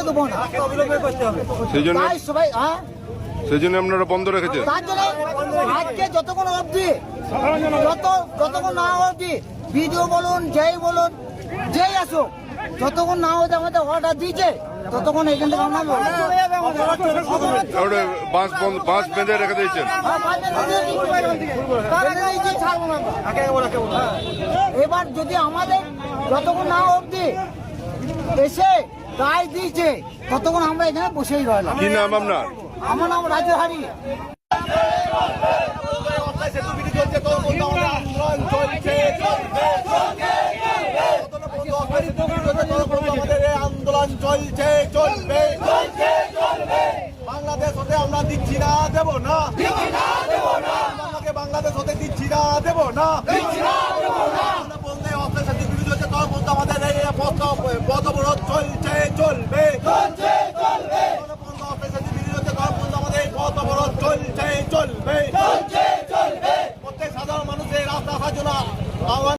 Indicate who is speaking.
Speaker 1: দেবো না।
Speaker 2: সেই জন্য
Speaker 1: তাই সবাই
Speaker 2: সেই জন্য আপনারা বন্ধ রেখেছেন।
Speaker 1: তার জন্য আজকে যতক্ষণ অবধি যতক্ষণ না অবধি ভিডিও বলুন যেই আসুক, যতক্ষণ না হতে আমাদের অর্ডার দিয়েছে ততক্ষণ এখান থেকে আমরা
Speaker 2: বাঁশ বেঁধে রেখে দিয়েছেন।
Speaker 1: এবার যদি আমাদের যতক্ষণ না অবধি এসে রায় দিয়েছে ততক্ষণ আমরা এখানে বসেই রইলাম।
Speaker 2: কি নাম আপনার?
Speaker 1: আমার নাম রাজু হারি।
Speaker 3: আন্দোলন চলছে চলবে, বাংলাদেশ হতে আমরা দিচ্ছি না দেব না, আমাকে বাংলাদেশ হতে দিচ্ছি না দেব না, বলতে অফিসের বিরোধী হচ্ছে তখন বলতে আমাদের এই পথ অবরোধ চলছে চলবে, অফিসের বিরোধী হচ্ছে তখন বলতে আমাদের এই পথ অবরোধ চলছে চলবে, প্রত্যেক সাধারণ মানুষের রাস্তা আসার জন্য আহ্বান